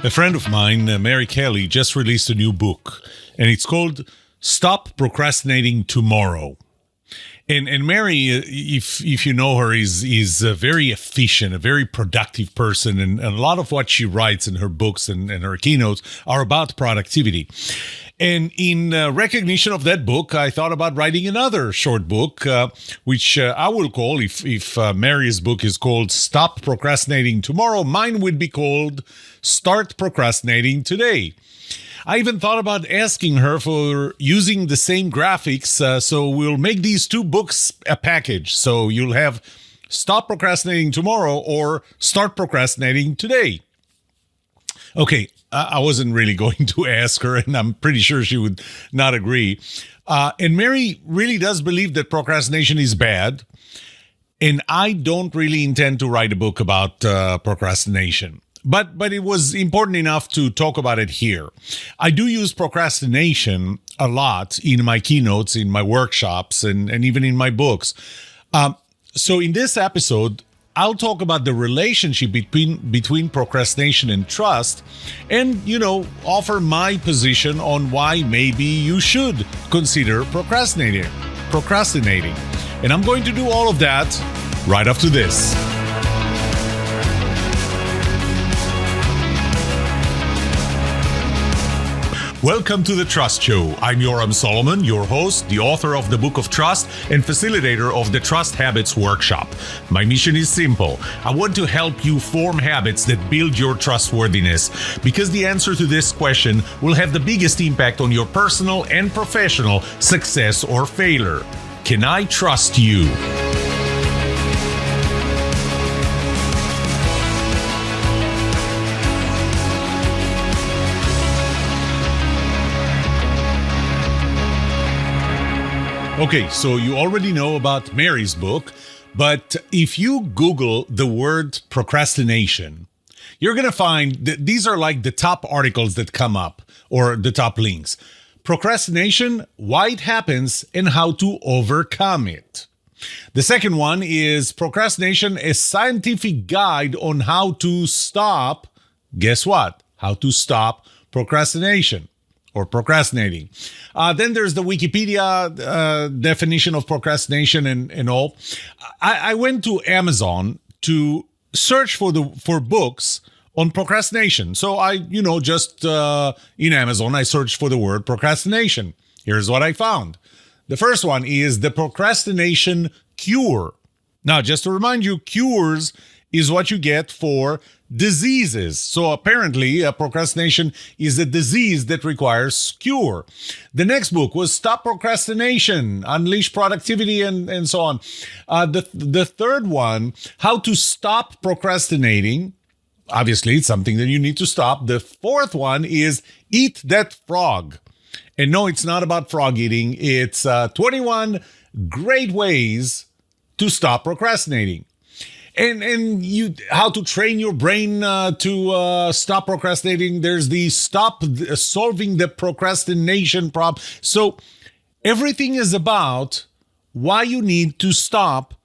A friend of mine, Mary Kelly, just released a new book, and it's called Stop Procrastinating Tomorrow. And Mary, if you know her, is a very efficient, a very productive person, and a lot of what she writes in her books and her keynotes are about productivity. And in recognition of that book, I thought about writing another short book, which I will call, if Mary's book is called Stop Procrastinating Tomorrow, mine would be called Start Procrastinating Today. I even thought about asking her for using the same graphics, so we'll make these two books a package. So you'll have Stop Procrastinating Tomorrow or Start Procrastinating Today. Okay, I wasn't really going to ask her, and I'm pretty sure she would not agree. And Mary really does believe that procrastination is bad, and I don't really intend to write a book about procrastination. But it was important enough to talk about it here. I do use procrastination a lot in my keynotes, in my workshops, and even in my books. So in this episode, I'll talk about the relationship between procrastination and trust, and, offer my position on why maybe you should consider procrastinating. And I'm going to do all of that right after this. Welcome to The Trust Show. I'm Yoram Solomon, your host, the author of the Book of Trust, and facilitator of the Trust Habits Workshop. My mission is simple. I want to help you form habits that build your trustworthiness, because the answer to this question will have the biggest impact on your personal and professional success or failure. Can I trust you? Okay, so you already know about Mary's book, but if you Google the word procrastination, you're going to find that these are like the top articles that come up, or the top links. Procrastination, why it happens, and how to overcome it. The second one is Procrastination, a scientific guide on how to stop, guess what? How to stop procrastination. Or procrastinating. Then there's the Wikipedia definition of procrastination and all. I went to Amazon to search for books on procrastination. So I, just in Amazon, I searched for the word procrastination. Here's what I found. The first one is The Procrastination Cure. Now, just to remind you, cures is what you get for diseases. So apparently, procrastination is a disease that requires cure. The next book was Stop Procrastination, Unleash Productivity, and so on. The third one, How to Stop Procrastinating. Obviously, it's something that you need to stop. The fourth one is Eat That Frog. And no, it's not about frog eating. It's 21 great ways to stop procrastinating. And how to train your brain to stop procrastinating. There's the Stop Solving the Procrastination Problem. So everything is about why you need to stop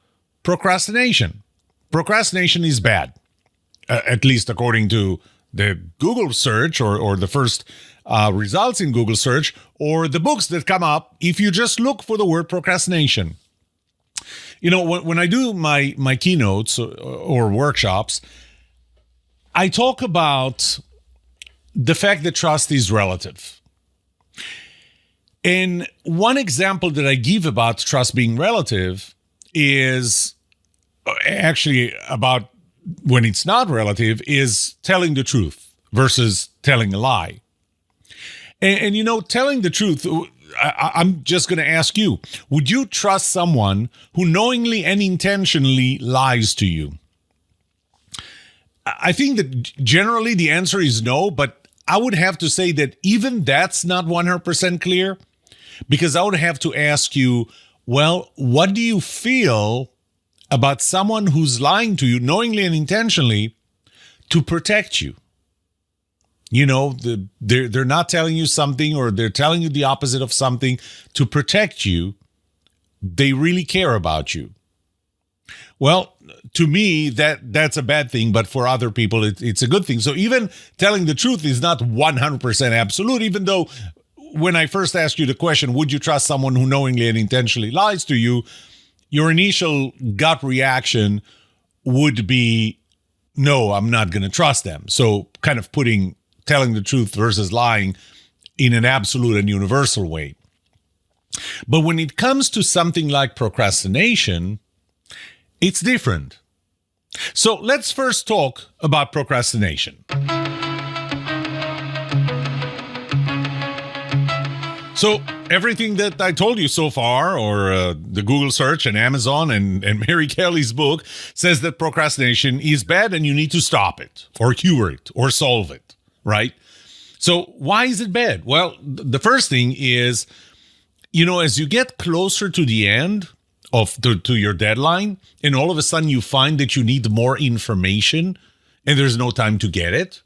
procrastination. Procrastination is bad, at least according to the Google search or the first results in Google search, or the books that come up if you just look for the word procrastination. When I do my keynotes or workshops, I talk about the fact that trust is relative. And one example that I give about trust being relative is actually about when it's not relative is telling the truth versus telling a lie. And telling the truth, I'm just going to ask you, would you trust someone who knowingly and intentionally lies to you? I think that generally the answer is no, but I would have to say that even that's not 100% clear, because I would have to ask you, well, what do you feel about someone who's lying to you knowingly and intentionally to protect you? They're not telling you something, or they're telling you the opposite of something to protect you. They really care about you. Well, to me, that's a bad thing, but for other people, it's a good thing. So even telling the truth is not 100% absolute, even though when I first asked you the question, would you trust someone who knowingly and intentionally lies to you? Your initial gut reaction would be, no, I'm not going to trust them. So kind of putting telling the truth versus lying in an absolute and universal way. But when it comes to something like procrastination, it's different. So let's first talk about procrastination. So everything that I told you so far, or the Google search and Amazon and Mary Kelly's book, says that procrastination is bad and you need to stop it or cure it or solve it, right? So why is it bad? Well, the first thing is, as you get closer to the end to your deadline, and all of a sudden you find that you need more information and there's no time to get it,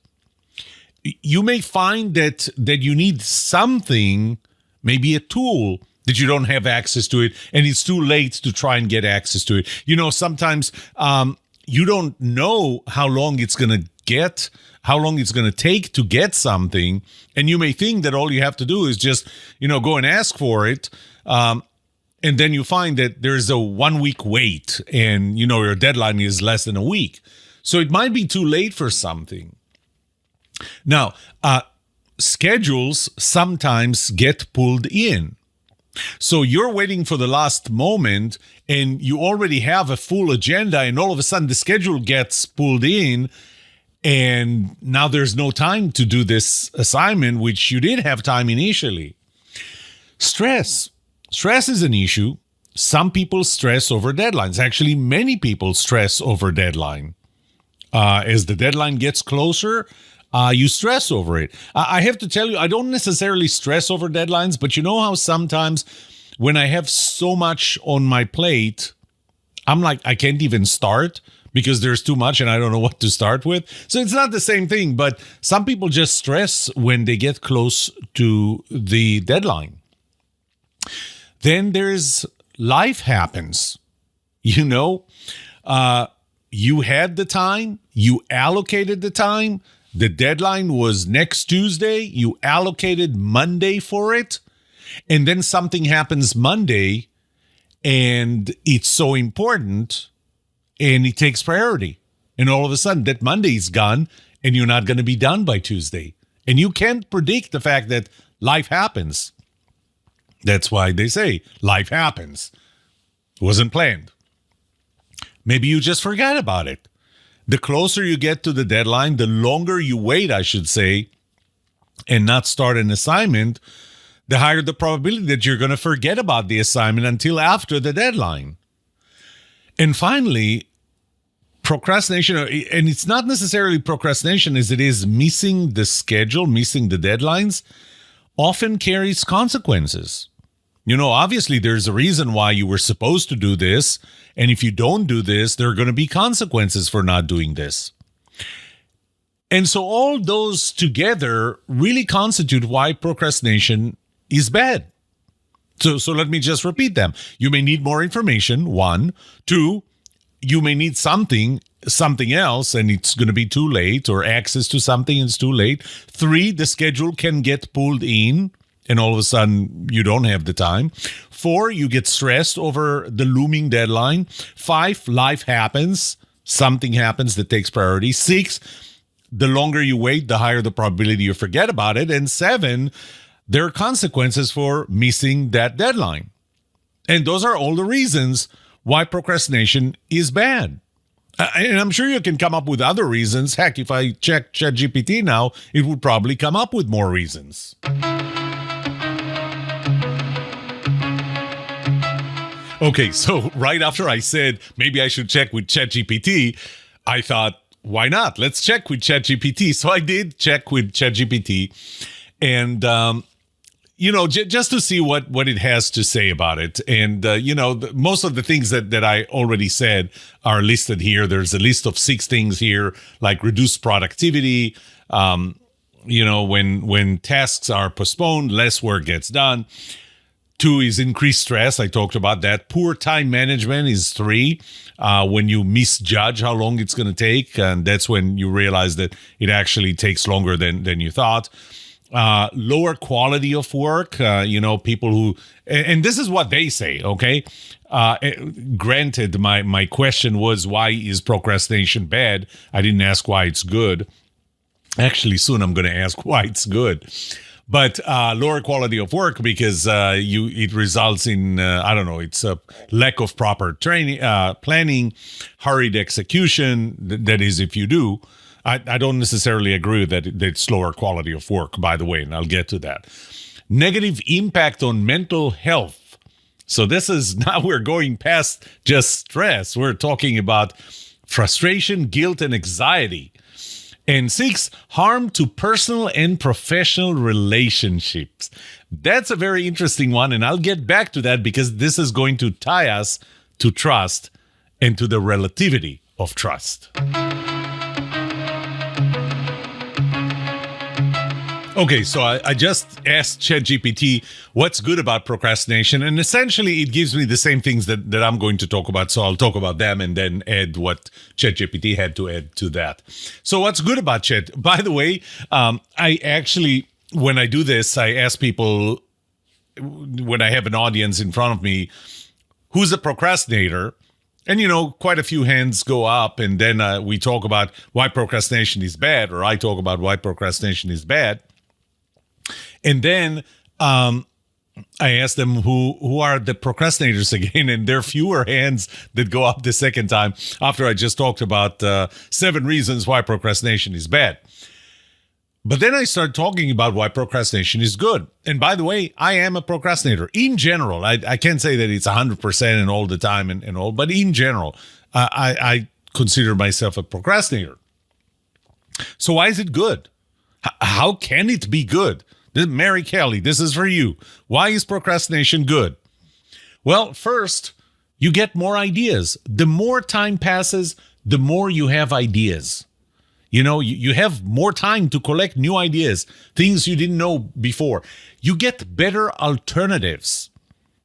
you may find that you need something, maybe a tool, that you don't have access to it, and it's too late to try and get access to it. Sometimes you don't know how long it's going to take to get something, and you may think that all you have to do is just, go and ask for it, and then you find that there's a 1 week wait, and, your deadline is less than a week. So it might be too late for something. Now, schedules sometimes get pulled in. So you're waiting for the last moment and you already have a full agenda, and all of a sudden the schedule gets pulled in and now there's no time to do this assignment, which you did have time initially. Stress is an issue. Some people stress over deadlines. Actually, many people stress over deadline. As the deadline gets closer, you stress over it. I have to tell you, I don't necessarily stress over deadlines, but you know how sometimes when I have so much on my plate, I'm like, I can't even start because there's too much and I don't know what to start with. So it's not the same thing, but some people just stress when they get close to the deadline. Then there's life happens. You had the time, you allocated the time. The deadline was next Tuesday. You allocated Monday for it. And then something happens Monday and it's so important and it takes priority. And all of a sudden that Monday is gone and you're not going to be done by Tuesday. And you can't predict the fact that life happens. That's why they say life happens. It wasn't planned. Maybe you just forgot about it. The closer you get to the deadline, the longer you wait, I should say, and not start an assignment, the higher the probability that you're going to forget about the assignment until after the deadline. And finally, procrastination, and it's not necessarily procrastination as it is missing the schedule, missing the deadlines, often carries consequences. Obviously there's a reason why you were supposed to do this. And if you don't do this, there are going to be consequences for not doing this. And so all those together really constitute why procrastination is bad. So let me just repeat them. You may need more information, 1. 2, you may need something else and it's going to be too late, or access to something and it's too late. 3, the schedule can get pulled in and all of a sudden you don't have the time. 4, you get stressed over the looming deadline. 5, life happens. Something happens that takes priority. 6, the longer you wait, the higher the probability you forget about it. And 7, there are consequences for missing that deadline. And those are all the reasons why procrastination is bad. And I'm sure you can come up with other reasons. Heck, if I check ChatGPT now, it would probably come up with more reasons. Okay, so right after I said maybe I should check with ChatGPT, I thought, why not? Let's check with ChatGPT. So I did check with ChatGPT, and just to see what it has to say about it. And most of the things that I already said are listed here. There's a list of 6 things here, like reduced productivity. When tasks are postponed, less work gets done. 2 is increased stress. I talked about that. Poor time management is 3. When you misjudge how long it's going to take, and that's when you realize that it actually takes longer than you thought. Lower quality of work, people who, and this is what they say, okay? Granted, my question was, why is procrastination bad? I didn't ask why it's good. Actually, soon I'm going to ask why it's good. But lower quality of work because it results in, it's a lack of proper training, planning, hurried execution. That is, if you do. I don't necessarily agree with that it's lower quality of work, by the way, and I'll get to that. Negative impact on mental health. So this is, now we're going past just stress. We're talking about frustration, guilt, and anxiety. And 6, harm to personal and professional relationships. That's a very interesting one, and I'll get back to that because this is going to tie us to trust and to the relativity of trust. Okay, so I just asked ChatGPT what's good about procrastination, and essentially it gives me the same things that I'm going to talk about, so I'll talk about them and then add what ChatGPT had to add to that. So what's good about Chat? By the way, I actually, when I do this, I ask people, when I have an audience in front of me, who's a procrastinator? And, quite a few hands go up, and then we talk about why procrastination is bad, or I talk about why procrastination is bad. And then I asked them who are the procrastinators again, and there are fewer hands that go up the second time after I just talked about 7 reasons why procrastination is bad. But then I started talking about why procrastination is good. And by the way, I am a procrastinator. In general, I can't say that it's 100% and all the time and all, but in general, I consider myself a procrastinator. So why is it good? How can it be good? Mary Kelly, this is for you. Why is procrastination good? Well, first, you get more ideas. The more time passes, the more you have ideas. You have more time to collect new ideas, things you didn't know before. You get better alternatives.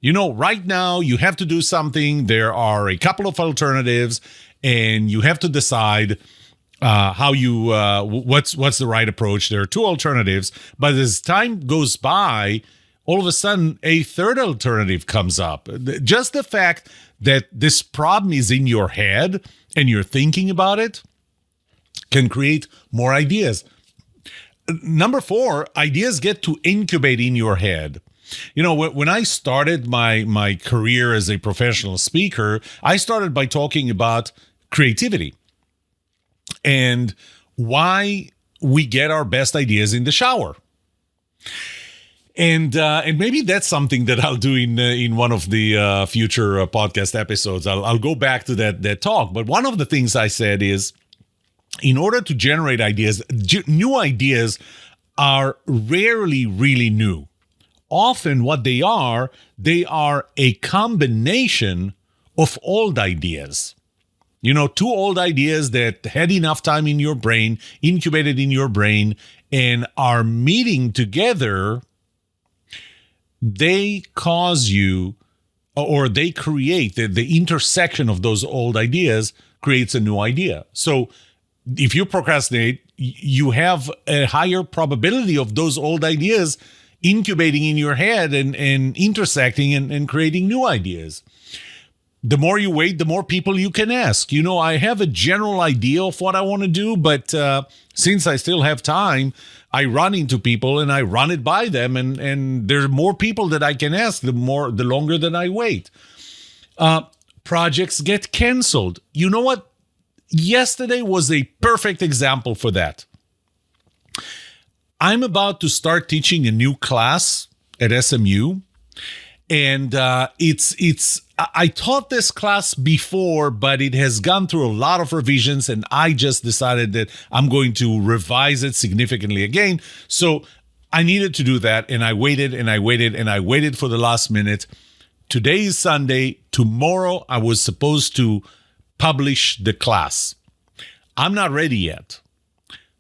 Right now you have to do something. There are a couple of alternatives, and you have to decide what's the right approach. There are 2 alternatives, but as time goes by, all of a sudden a third alternative comes up. Just the fact that this problem is in your head and you're thinking about it can create more ideas. Number 4, ideas get to incubate in your head. When I started my career as a professional speaker, I started by talking about creativity and why we get our best ideas in the shower. And maybe that's something that I'll do in one of the future podcast episodes. I'll go back to that talk. But one of the things I said is, in order to generate ideas, new ideas are rarely really new. Often what they are a combination of old ideas. 2 old ideas that had enough time in your brain, incubated in your brain, and are meeting together. They cause you, or they create, the intersection of those old ideas creates a new idea. So if you procrastinate, you have a higher probability of those old ideas incubating in your head and intersecting and creating new ideas. The more you wait, the more people you can ask. I have a general idea of what I want to do, but since I still have time, I run into people and I run it by them, and there are more people that I can ask the longer that I wait. Projects get canceled. You know what? Yesterday was a perfect example for that. I'm about to start teaching a new class at SMU. And I taught this class before, but it has gone through a lot of revisions, and I just decided that I'm going to revise it significantly again. So I needed to do that, and I waited and I waited and I waited for the last minute. Today is Sunday. Tomorrow I was supposed to publish the class. I'm not ready yet.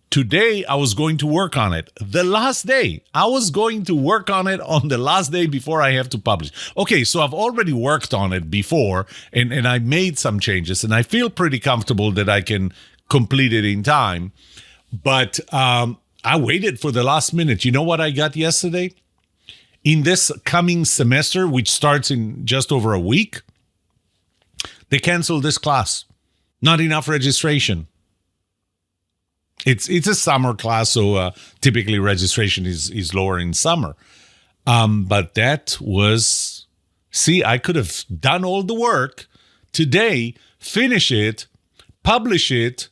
Today, I was going to work on it. The last day, I was going to work on it on the last day before I have to publish. Okay, so I've already worked on it before, and I made some changes, and I feel pretty comfortable that I can complete it in time. But I waited for the last minute. You know what I got yesterday? In this coming semester, which starts in just over a week, they canceled this class. Not enough registration. It's a summer class, so typically registration is lower in summer. But that was, I could have done all the work today, finish it, publish it,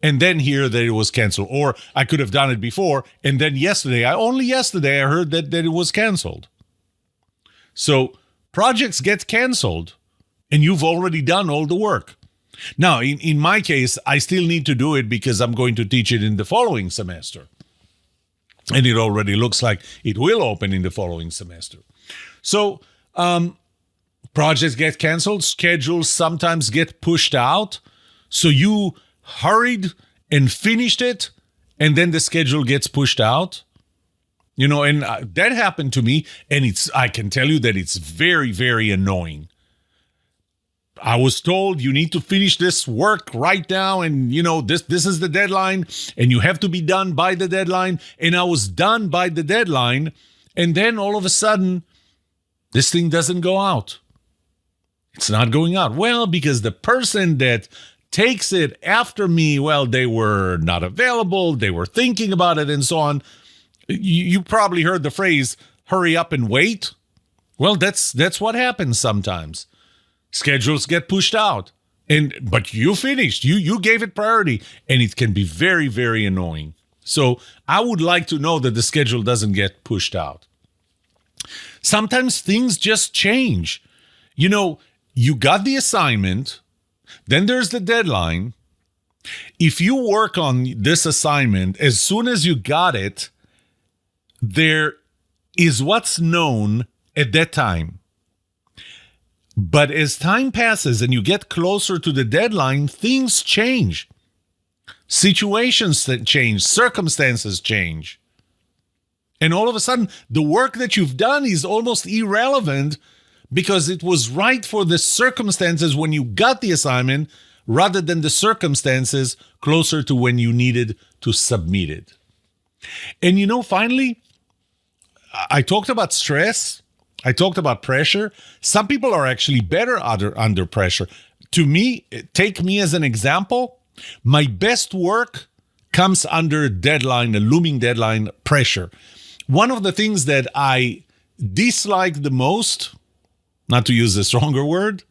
and then hear that it was canceled. Or I could have done it before, and then only yesterday I heard that it was canceled. So projects get canceled, and you've already done all the work. Now, in my case, I still need to do it because I'm going to teach it in the following semester. And it already looks like it will open in the following semester. So projects get canceled, schedules sometimes get pushed out. So you hurried and finished it, and then the schedule gets pushed out. And that happened to me, and I can tell you that it's very, very annoying. I was told you need to finish this work right now, and this is the deadline, and you have to be done by the deadline. And I was done by the deadline, and then all of a sudden, this thing doesn't go out. It's not going out. Well, because the person that takes it after me, they were not available, they were thinking about it, and so on. You probably heard the phrase, hurry up and wait. Well, that's what happens sometimes. Schedules get pushed out, but you finished. You gave it priority, and it can be very, very annoying. So I would like to know that the schedule doesn't get pushed out. Sometimes things just change. You got the assignment, then there's the deadline. If you work on this assignment, as soon as you got it, there is what's known at that time. But as time passes and you get closer to the deadline, things change. Situations change, circumstances change. And all of a sudden, the work that you've done is almost irrelevant because it was right for the circumstances when you got the assignment rather than the circumstances closer to when you needed to submit it. And finally, I talked about stress. I talked about pressure. Some people are actually better under pressure. To me, take me as an example. My best work comes under deadline, a looming deadline pressure. One of the things that I dislike the most, not to use a stronger word,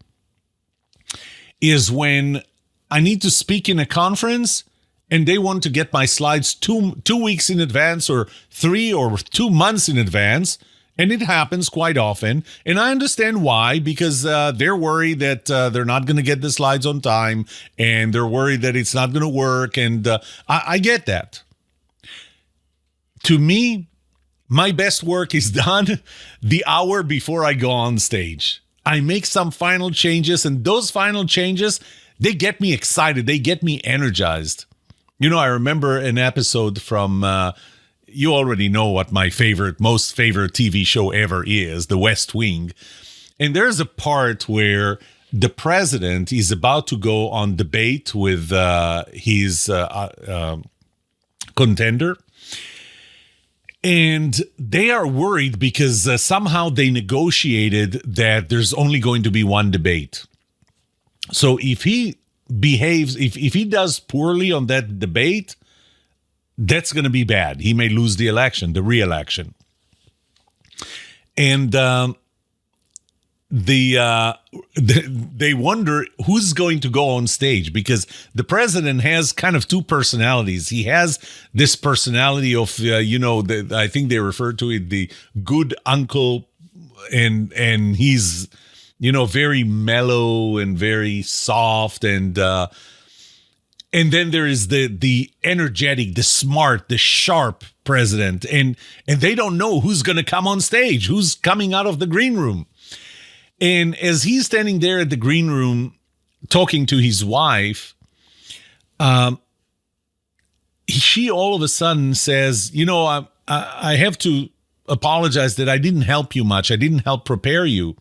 is when I need to speak in a conference and they want to get my slides two weeks in advance or 3 or 2 months in advance. And it happens quite often. And I understand why, because they're worried that they're not going to get the slides on time, and they're worried that it's not going to work. And I get that. To me, my best work is done the hour before I go on stage. I make some final changes, and those final changes, they get me excited. They get me energized. I remember an episode from... you already know what my most favorite TV show ever is, The West Wing. And there's a part where the president is about to go on debate with his contender. And they are worried because somehow they negotiated that there's only going to be one debate. So if he if he does poorly on that debate, that's going to be bad. He may lose the re-election. And they wonder who's going to go on stage, because the president has kind of two personalities. He has this personality of, I think they refer to it, the good uncle, and he's, very mellow and very soft, and then there is the energetic, the smart, the sharp president, and they don't know who's going to come on stage, who's coming out of the green room. And as he's standing there at the green room talking to his wife, she all of a sudden says, I have to apologize that I didn't help you much. I didn't help prepare you.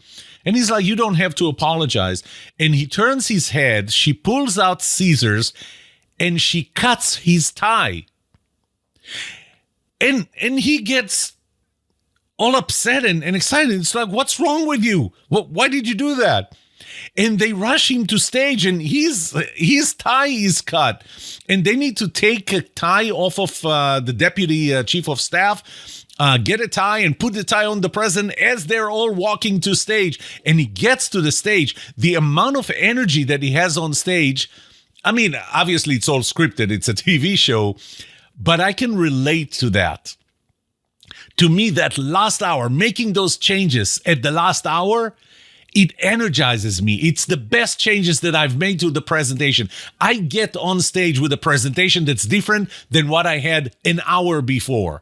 And he's like, you don't have to apologize. And he turns his head. She pulls out scissors and she cuts his tie. And he gets all upset and excited. It's like, what's wrong with you? Why did you do that? And they rush him to stage, and his tie is cut. And they need to take a tie off of the deputy chief of staff, get a tie and put the tie on the president as they're all walking to stage. And he gets to the stage. The amount of energy that he has on stage, I mean, obviously it's all scripted. It's a TV show, but I can relate to that. To me, that last hour, making those changes at the last hour, it energizes me. It's the best changes that I've made to the presentation. I get on stage with a presentation that's different than what I had an hour before.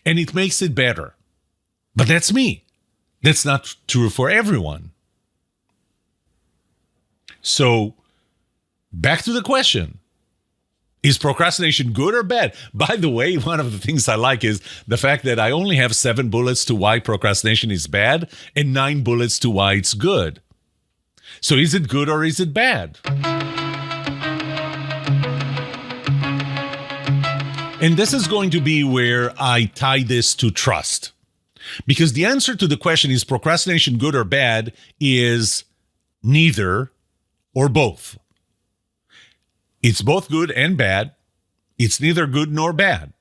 And it makes it better. But that's me. That's not true for everyone. So, back to the question. Is procrastination good or bad? By the way, one of the things I like is the fact that I only have 7 bullets to why procrastination is bad and 9 bullets to why it's good. So is it good or is it bad? And this is going to be where I tie this to trust. Because the answer to the question, is procrastination good or bad, is neither or both. It's both good and bad. It's neither good nor bad.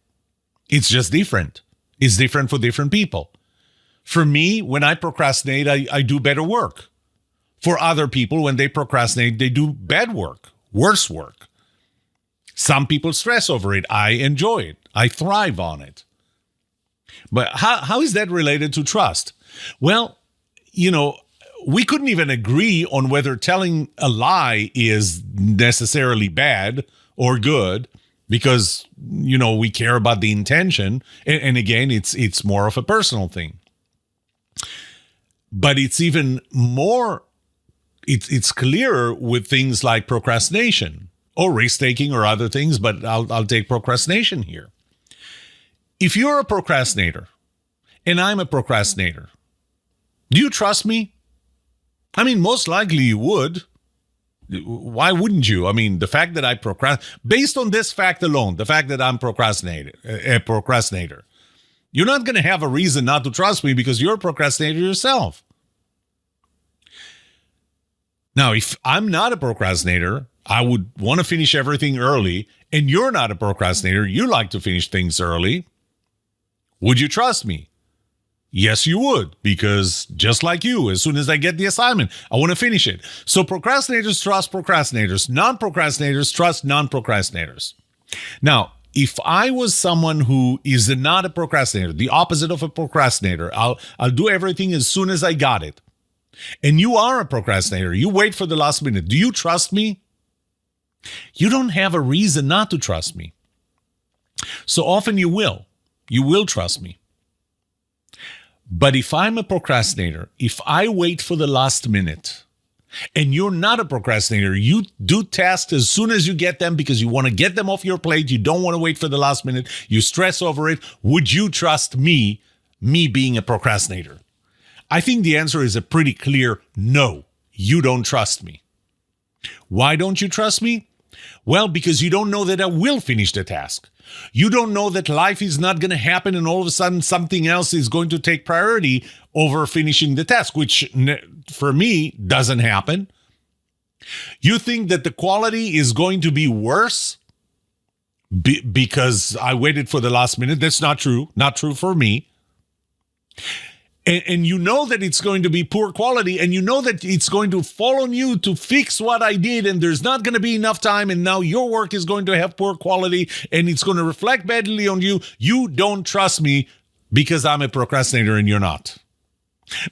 It's just different. It's different for different people. For me, when I procrastinate, I do better work. For other people, when they procrastinate, they do bad work, worse work. Some people stress over it. I enjoy it. I thrive on it. But how is that related to trust? Well, we couldn't even agree on whether telling a lie is necessarily bad or good because, we care about the intention. And again, it's more of a personal thing. But it's even more, it's clearer with things like procrastination or risk-taking or other things, but I'll take procrastination here. If you're a procrastinator and I'm a procrastinator, do you trust me? I mean, most likely you would. Why wouldn't you? I mean, the fact that I procrastinate, based on this fact alone, the fact that I'm a procrastinator, you're not going to have a reason not to trust me because you're a procrastinator yourself. Now, if I'm not a procrastinator, I would want to finish everything early, and you're not a procrastinator, you like to finish things early, would you trust me? Yes, you would, because just like you, as soon as I get the assignment, I want to finish it. So procrastinators trust procrastinators. Non-procrastinators trust non-procrastinators. Now, if I was someone who is not a procrastinator, the opposite of a procrastinator, I'll do everything as soon as I got it. And you are a procrastinator. You wait for the last minute. Do you trust me? You don't have a reason not to trust me. So often you will. You will trust me. But if I'm a procrastinator, if I wait for the last minute, and you're not a procrastinator, you do tasks as soon as you get them because you want to get them off your plate, you don't want to wait for the last minute, you stress over it, would you trust me being a procrastinator? I think the answer is a pretty clear no, you don't trust me. Why don't you trust me? Well, because you don't know that I will finish the task. You don't know that life is not going to happen and all of a sudden something else is going to take priority over finishing the task, which for me doesn't happen. You think that the quality is going to be worse because I waited for the last minute. That's not true. Not true for me. And you know that it's going to be poor quality, and you know that it's going to fall on you to fix what I did, and there's not going to be enough time, and now your work is going to have poor quality, and it's going to reflect badly on you. You don't trust me because I'm a procrastinator and you're not.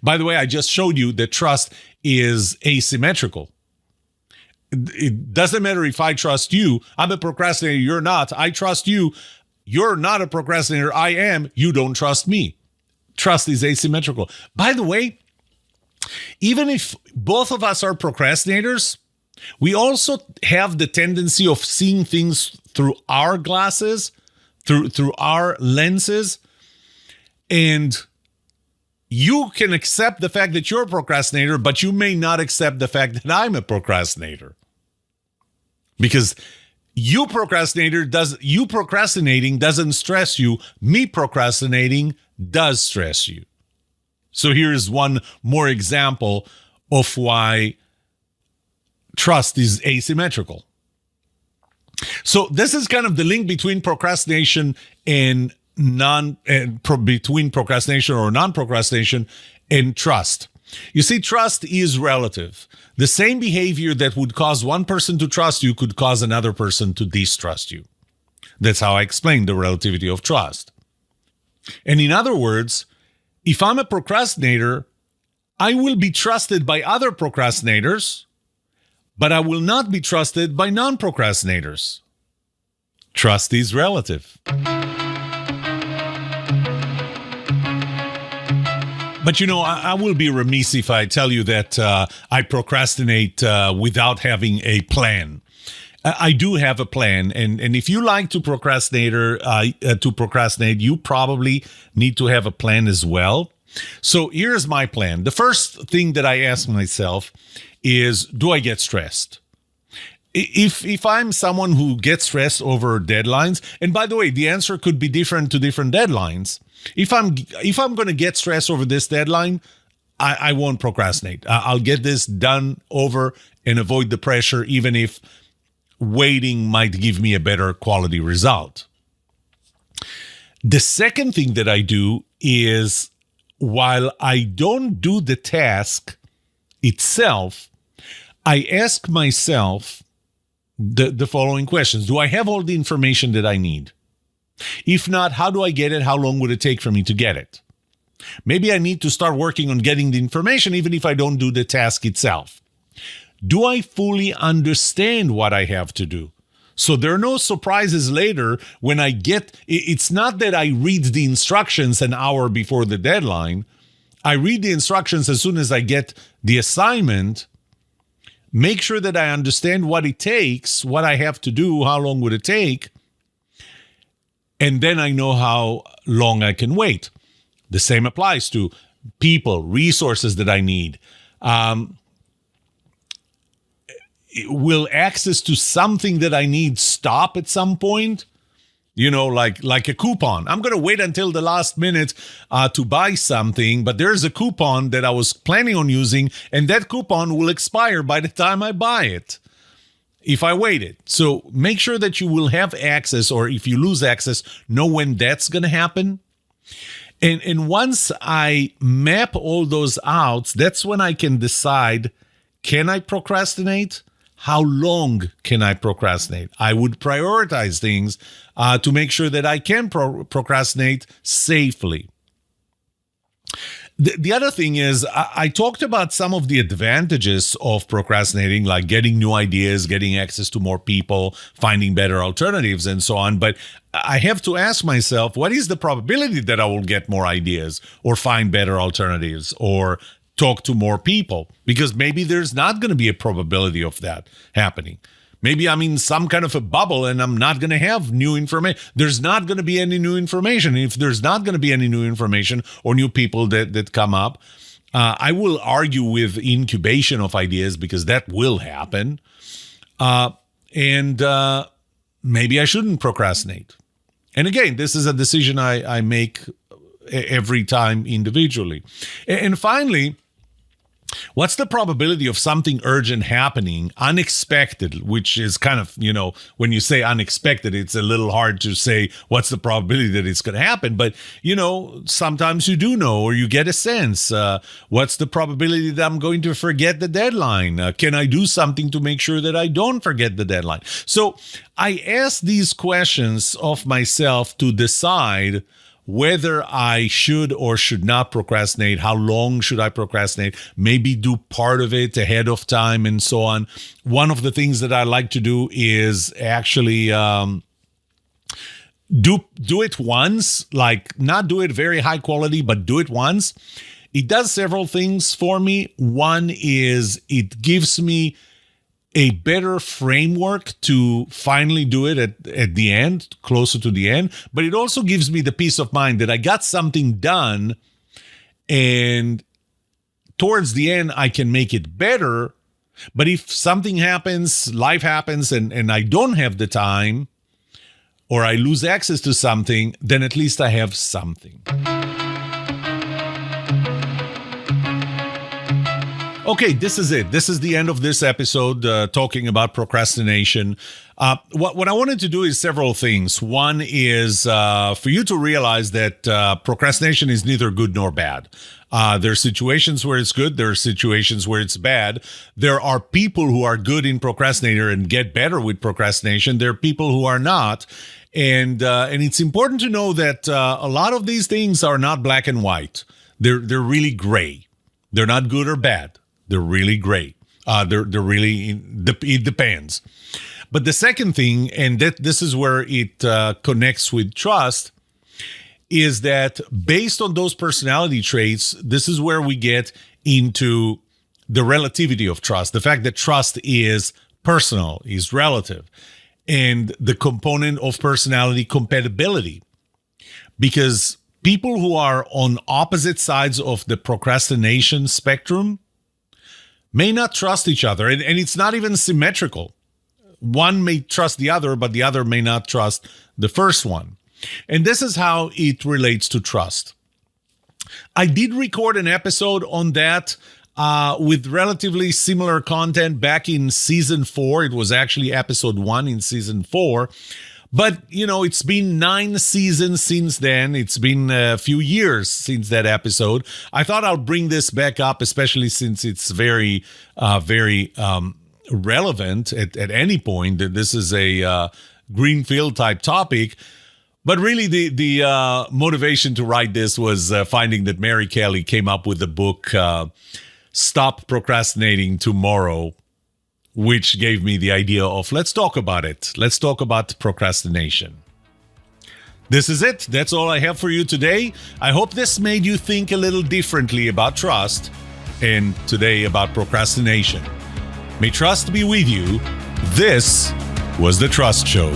By the way, I just showed you that trust is asymmetrical. It doesn't matter if I trust you. I'm a procrastinator, you're not. I trust you. You're not a procrastinator. I am. You don't trust me. Trust is asymmetrical. By the way, even if both of us are procrastinators, We also have the tendency of seeing things through our glasses, through our lenses, and you can accept the fact that you're a procrastinator, but you may not accept the fact that I'm a procrastinator. Because you procrastinating doesn't stress you. Me procrastinating does stress you. So here's one more example of why trust is asymmetrical. So this is kind of the link between procrastination and between procrastination or non-procrastination and trust. You see, trust is relative. The same behavior that would cause one person to trust you could cause another person to distrust you. That's how I explain the relativity of trust. And in other words, if I'm a procrastinator, I will be trusted by other procrastinators, but I will not be trusted by non-procrastinators. Trust is relative. But I will be remiss if I tell you that I procrastinate without having a plan. I do have a plan, and if you like to procrastinate, you probably need to have a plan as well. So here's my plan. The first thing that I ask myself is, do I get stressed? If I'm someone who gets stressed over deadlines, and by the way, the answer could be different to different deadlines. If I'm going to get stressed over this deadline, I won't procrastinate. I'll get this done over and avoid the pressure, even if waiting might give me a better quality result. The second thing that I do is, while I don't do the task itself, I ask myself the following questions. Do I have all the information that I need? If not, how do I get it? How long would it take for me to get it? Maybe I need to start working on getting the information, even if I don't do the task itself. Do I fully understand what I have to do? So there are no surprises later when I get, it's not that I read the instructions an hour before the deadline. I read the instructions as soon as I get the assignment, make sure that I understand what it takes, what I have to do, how long would it take, and then I know how long I can wait. The same applies to people, resources that I need. Will access to something that I need stop at some point? Like a coupon. I'm going to wait until the last minute to buy something, but there's a coupon that I was planning on using, and that coupon will expire by the time I buy it if I waited. So make sure that you will have access, or if you lose access, know when that's going to happen. And once I map all those out, that's when I can decide, can I procrastinate? How long can I procrastinate? I would prioritize things to make sure that I can procrastinate safely. The other thing is, I talked about some of the advantages of procrastinating, like getting new ideas, getting access to more people, finding better alternatives, and so on. But I have to ask myself, what is the probability that I will get more ideas or find better alternatives or talk to more people? Because maybe there's not going to be a probability of that happening. Maybe I'm in some kind of a bubble and I'm not going to have new information. There's not going to be any new information. If there's not going to be any new information or new people that come up, I will argue with incubation of ideas, because that will happen. And maybe I shouldn't procrastinate. And again, this is a decision I make every time individually. And finally, what's the probability of something urgent happening, unexpected, which is kind of, when you say unexpected, it's a little hard to say what's the probability that it's going to happen. But, sometimes you do know, or you get a sense. What's the probability that I'm going to forget the deadline? Can I do something to make sure that I don't forget the deadline? So I ask these questions of myself to decide whether I should or should not procrastinate, how long should I procrastinate, maybe do part of it ahead of time, and so on. One of the things that I like to do is actually do it once, like not do it very high quality, but do it once. It does several things for me. One is it gives me a better framework to finally do it at the end, closer to the end. But it also gives me the peace of mind that I got something done, and towards the end, I can make it better. But if something happens, life happens, and I don't have the time, or I lose access to something, then at least I have something. Okay, this is it. This is the end of this episode talking about procrastination. What I wanted to do is several things. One is for you to realize that procrastination is neither good nor bad. There are situations where it's good. There are situations where it's bad. There are people who are good in procrastinator and get better with procrastination. There are people who are not. And it's important to know that a lot of these things are not black and white. They're really gray. They're not good or bad. They're really gray. They're really, it depends. But the second thing, and this is where it connects with trust, is that based on those personality traits, this is where we get into the relativity of trust. The fact that trust is personal, is relative, and the component of personality compatibility. Because people who are on opposite sides of the procrastination spectrum may not trust each other, and it's not even symmetrical. One may trust the other, but the other may not trust the first one. And this is how it relates to trust. I did record an episode on that with relatively similar content back in season 4. It was actually episode 1 in season 4. But, it's been 9 seasons since then. It's been a few years since that episode. I thought I'll bring this back up, especially since it's very relevant at any point. That this is a greenfield type topic. But really, the motivation to write this was finding that Mary Kelly came up with the book Stop Procrastinating Tomorrow, which gave me the idea of let's talk about it. Let's talk about procrastination. This is it. That's all I have for you today. I hope this made you think a little differently about trust and today about procrastination. May trust be with you. This was The Trust Show.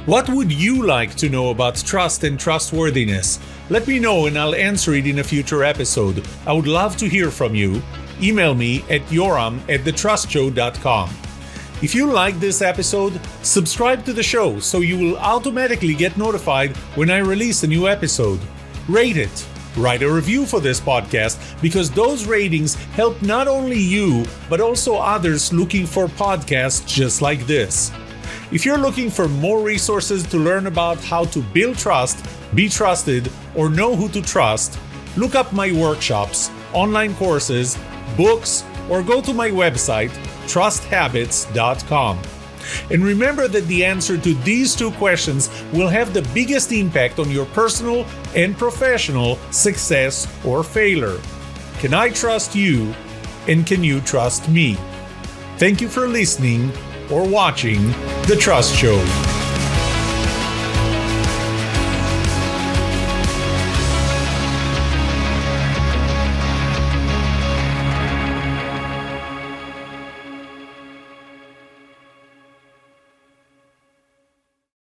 What would you like to know about trust and trustworthiness? Let me know and I'll answer it in a future episode. I would love to hear from you. Email me at yoram@thetrustshow.com. If you like this episode, subscribe to the show so you will automatically get notified when I release a new episode. Rate it. Write a review for this podcast because those ratings help not only you, but also others looking for podcasts just like this. If you're looking for more resources to learn about how to build trust, be trusted, or know who to trust, look up my workshops, online courses, books, or go to my website, trusthabits.com. And remember that the answer to these 2 questions will have the biggest impact on your personal and professional success or failure. Can I trust you? And can you trust me? Thank you for listening or watching The Trust Show.